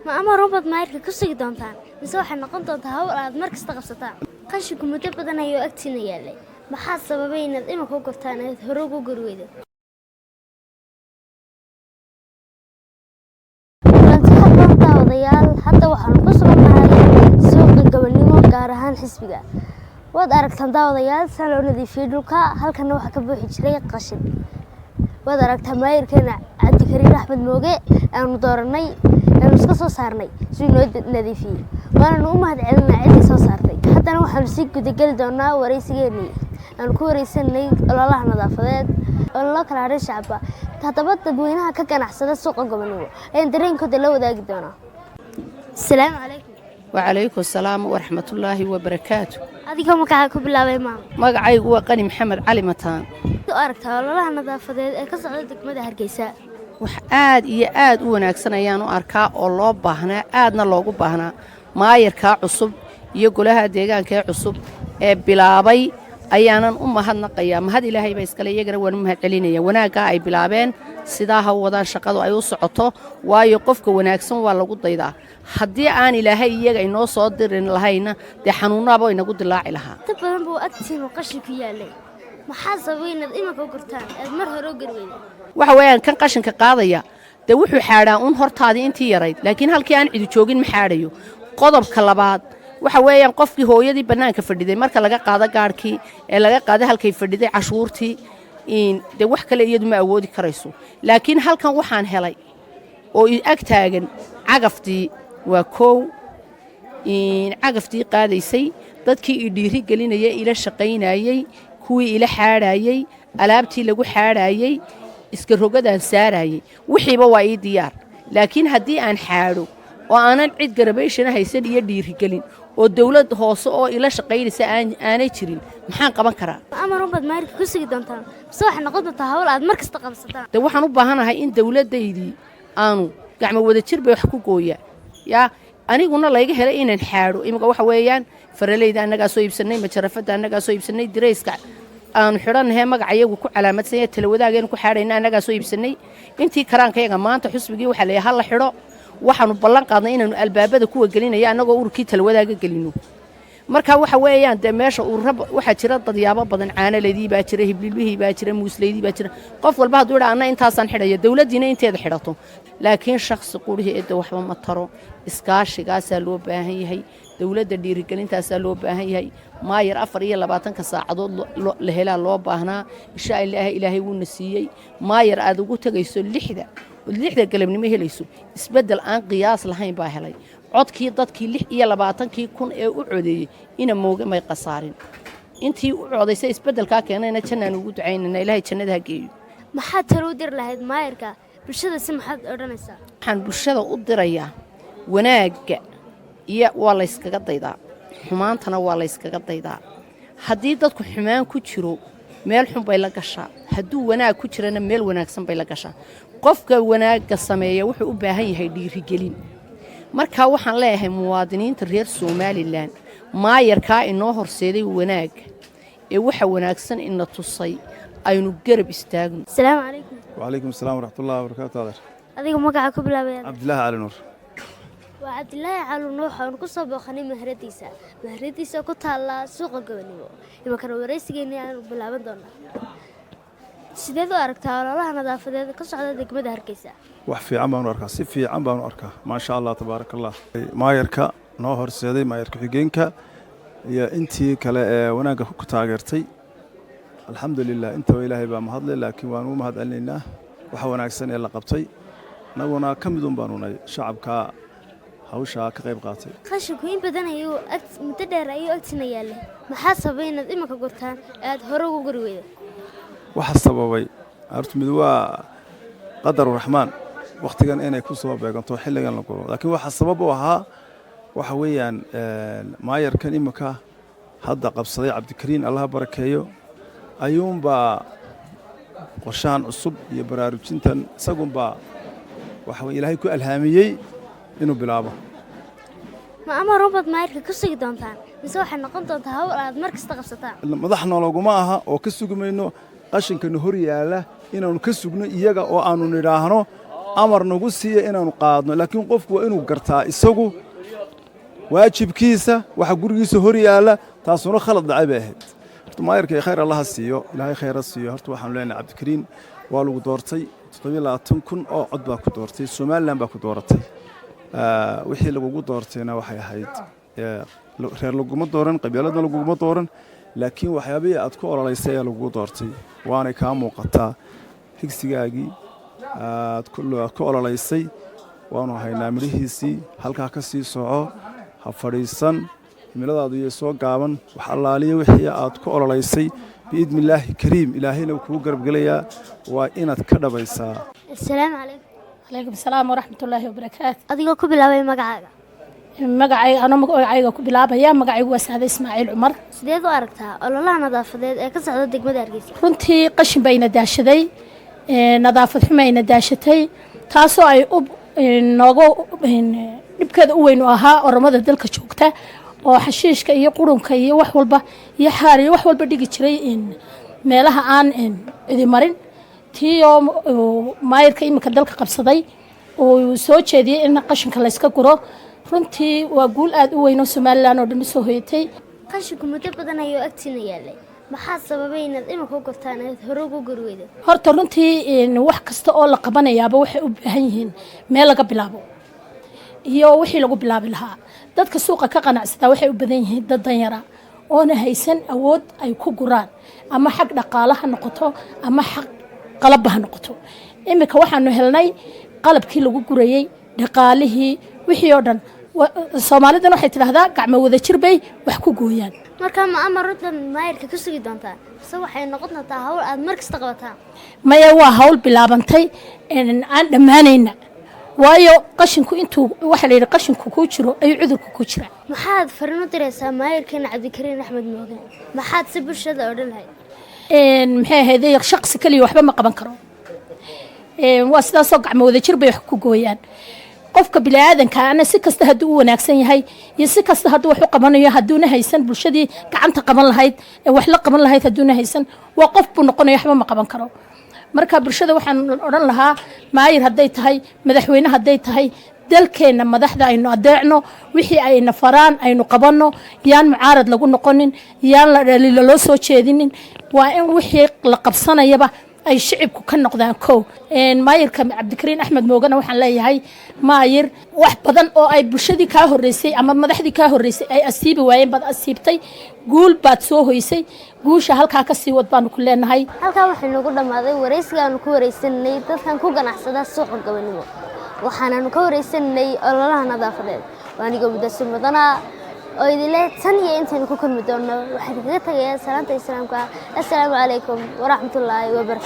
ma ama robot maayirka ku sii doontaan mise waxay noqon doontaa hawl aad mar kasta qabsataan qashinku muddo badan ayuu agtiina yaalay maxaa sababay inaad imika u gurtaan aad hore ugu gurweydo odayaal hadda waxaan ku suganahay suuqa gabanimo gaar ahaan xisbiga waad aragtaan daawadayaal saan loo nadiifiyay dhulka halkana waxa ka buuxi jiray qashin waad aragtaa maayirkeena cabdikariin axmed mooge aanu dooranay aanu iska soo saarnay si loo nadiifiyay waana u mahad celinaa cidii soo saartay haddana waxaanu sii gudagali doonaa waraysigeennii aan ku waraysanay ololaha nadaafadeed oo loo kala haray shacabka haddaba dadweynaha ka ganacsada suuqa gabanimo ayaan dareenkooda la wadaagi doonaa السلام عليكم وعليكم السلام ورحمة الله وبركاته أديكم مكعكم بالله ماما مقعي وقني محمد علي متان أركتها والله نظافة كسعدك مدى هرقيساء وحاد ياد وناكسن أيانو أركا الله باهنا آدنا لوغو باهنا ما يركا عصب يقولها ديغان كي عصب بلابي أيانا أمهدنا قيام هذه لهي بيسكالي يقرأ ونمهد علينيا وناكا أي بلابين sidaaha wadaan shaqadu ay u socoto waayo qofka wanaagsan waa lagu daydaa haddii aan ilaahay iyaga inoo soo dirin lahayna dee xanuunaaba inagu dilaaci lahaa dad badan buu agtiina qashin ku yaalay maxaa sababay inaad imika u gurtaan aad mar hore u garweyda waxa weeyaan kan qashinka qaadaya dee wuxuu xaadhaa un hortaadii intii yarayd laakiin halkii aan cidi joogin ma xaadhayo qodobka labaad waxa weeyaan qofkii hooyadii bannaanka fadhiday marka laga qaado gaadhkii ee laga qaaday halkay fadhiday cashuurtii de wax kale iyadu ma awoodi karayso laakiin halkan waxaan helay oo ag taagan cagaftii waa koow cagaftii qaadaysay dadkii i dhiiri gelinayay ila shaqaynayay kuwii ila xaadhayay alaabtii lagu xaadhayay iska rogadaan saarayay wixiiba waa ii diyaar laakiin haddii aan xaadho oo aanan cid garabayshana haysan iyo dhiiri gelin oo dawlad hoose oo ila shaqaynaysa aanay jirin maxaan qaban karaa ama robot maayirka ku sii doontaan bas waxa noqon doontaa hawl aad mar kasta qabsataan de waxaan u baahanahay in dawladdaydii aanu gacmo wada jir bay wax ku gooyaa yaa aniguna layga helay inaan xaadho imika waxa weeyaan faraleyda annagaa soo iibsanay majarafada annagaa soo iibsanay dirayska aanu xidhannahay magacayagu ku calaamadsan yahay talawadaageenu ku xaadhayna annagaa soo iibsanay intii karaankayaga maanta xusbigii waxaa leeyahay hal la xidho waxaanu ballan qaadnay inaanu albaabada kuwa gelinaya annagoo ururkii talwadaaga gelino marka waxa weeyaan dee meesha ururaba waxaa jira dadyaabo badan caanaladii baa jira hiblilbihii baa jira muusleydii baa jira qof walba hadduu idhaa anna intaasaan xidhaya dawladdiina inteeda xidhato laakiin shakhsi qurihii eedda waxba ma taro iskaashigaasaa loo baahan yahay dawladda dhiirigelintaasaa loo baahan yahay maayar 24 saacadood la helaa loo baahnaa insha Allah ilaahay wuuna siiyey maayar aad ugu tagayso lixda galabnimo helayso isbedel aan qiyaas lahayn baa helay codkii dadkii 26 kun ee u codeeyay ina mooga may qasaarin intii u codeysay isbedelka keenayna jannaan ugu ducaynayna ilaahay jannada ha geeyo maxaa talo dir lahayd maayarka bulshada si maxaad odhanaysaa waxaan bulshada u dirayaa wanaaga iyo waa la iskaga daydaa xumaantana waa la iskaga daydaa haddii dadku xumaan ku jiro meel xun bay la gashaa hadduu wanaag ku jirana meel wanaagsan bay la gashaa qofka wanaagga sameeya wuxuu u baahan yahay dhiirigelin marka waxaan leeyahay muwaadiniinta reer Soomaaliland maayarka inoo horseeday wanaag ee waxa wanaagsan in la tusay aynu garab istaagno السلام عليكم وعليكم السلام ورحمة الله وبركاته adiga magaca ku bilaabay عبد الله علي نور وعبد الله علي نور waxaan ku soo booqanay mahradiisa ku taala suuqa gabanimo ima kana wareysigeena aan bilaaban doonaa sideed u aragtaa ololaha nadaafadeed ka socda degmada Hargeysa wax fiican baan u arkaa si fiican baan u arkaa ma sha Allah tabaaraka Allah maayarka noo horseeday maayarka xigeenka iyo intii kale ee wanaaga ku taageertay alxamdulillah inta ilaahay baa mahad leh laakiin waan u mahad celinaynaa waxa wanaagsan ee la qabtay naguna kamidun baanu nahay shacabka hawsha ka qayb qaatay qashinku in badan ayuu muddo dheer ayuu agtina yaalay maxaa sababay inaad imika gurtaan aad hore ugu gurweydo waxa sababay artumid waa qadar rahmaan waqtigan inay ku soo beeganto xilligan la guro laakiin waxa sabab u ahaa waxa weeyaan maayarkan imika hadda qabsaday cabdikariin Allah barakeeyo ayuunba qorshaan cusub iyo baraarujintan isagunba waxa ilaahay ku alhaamiyay inuu bilaabo ma ama robot maayirka ku sii doontaan mise waxa noqon doontaa hawl aad mar kasta qabsataan madaxna laguma aha oo ka sugmayno qashinkan hor yaala inaanu ka sugno iyaga oo aanu nidhaahno amar nagu siiya inaanu qaadno laakiin qofku waa inuu gartaa isagu waajibkiisa waxa gurigiisa hor yaala taasuna khalad dhacay bay ahayd horta maayarka khayr Allah siiyo ilaahay khayr siiyo horta waxaan leenahay Cabdikariin waa lagu doortay 27,000 oo cod baa ku doortay Soomaaliland baa ku dooratay wixii lagu doortayna waxay ahayd reer laguma dooran qabiilada laguma dooran laakiin waxyaabihii aad ku ololeysay ayaa lagu doortay waana ka muuqataa higsigaagii aad ku ololeysay waanu haynaa mirihiisii halkaa ka sii soco ha fadhiisan himiladaadu iyo soo gaaban wax allaaliye wixii aad ku ololeysay biidmi illaahi kariim ilaahayna kugu garab gelayaa waa inaad ka dhabaysaa assalaamu calaykum عليكم السلام ورحمة الله وبركاته. adigoo ku bilaabay magacaaga أنا مقعي كبلابة يا مقعي وسعد إسماعيل عمر. sideed u aragtaa ololaha nadaafadeed ee ka socda degmada Hargeysa runtii qashin bayna daashaday nadaafad xumayna daashatay taasoo ay nooga dhibkeeda u weyn u ahaa oromada dalka joogta oo xashiishka iyo qurunka iyo wax walba iyo xaar iyo wax walba dhigi jiray meelaha aan idi marin tiyo maayirka imika dalka qabsaday oo soo jeediyay in qashinka la iska guro runtii waa guul aad u weyn oo Soomaaliland oo dhan soo hoyatay qashinku muddo badan ayuu agtiina yaalay maxaa sababay inaad imika u gurtaan inaad hore ugu gurweydo horta runtii wax kasta oo la qabanayaaba waxay u baahan yihiin meel laga bilaabo iyo wixii lagu bilaabi lahaa dadka suuqa ka qanacsada waxay u badan yihiin dad danyara oona haysan awood ay ku guraan ama xaq dhaqaalaha noqoto ama xaq qalabbaha noqoto imika waxaanu helnay qalabkii lagu gurayay dhaqaalihii wixii oo dhan Soomaalidan waxay tiraahdaa gacmo wada jir bay wax ku gooyaan marka ma amarudan maayirka ku sugi doontaa se waxay noqon doontaa hawl aad mar kasta qabataan maya waa hawl bilaabantay aan dhammaanayna waayo qashinku intuu waxa la yiri qashinku ku jiro ay cudurku ku jira maxaad fariin u diraysaa maayirkeena Cabdikariin Axmed Moogan maxaad si bulshada oo dhan lahayd maxay ahaydey shakhsi kaliya waxba ma qaban karo waa sidaasoo gacmo wada jir bay wax ku gooyaan qofka bini'aadanka ana si kasta hadduu u wanaagsan yahay iyo si kasta hadduu wax u qabanayo hadduuna haysan bulshadii gacanta qaban lahayd wax la qaban lahayd hadduuna haysan waa qof buu noqonayo waxba ma qaban karo marka bulshada waxaan odhan lahaa maayir hadday tahay madaxweyne hadday tahay dalkeena madaxda aynu adeecno wixii ayna faraan aynu qabanno yaan mucaarad lagu noqonin yaan la dhaliilo loo soo jeedinin waa in wixii la qabsanayaba ay shicibku ka noqdaan koow maayirka Cabdikariin Axmed Moogan waxaan leeyahay maayir wax badan oo ay bulshadii ka horeysay ama madaxdii ka horeysay ay asiibi waayeen bad asiibtay guul baad soo hoysay guusha halka ka sii wad baan ku leenahay halka waxay nagu dhamaaday wareysiga aan ku wareysanay dadkan ku ganacsada suuqa gabanimo waxaanu ka wareysanay ololaha nadaafadeed waaniga muddo madana oo idile tan iyo intaan ku kulmi doono waxaan kaga tagayaa salaanta islaamka assalaamu calaykum waraxmatullaahi wabarakaatuh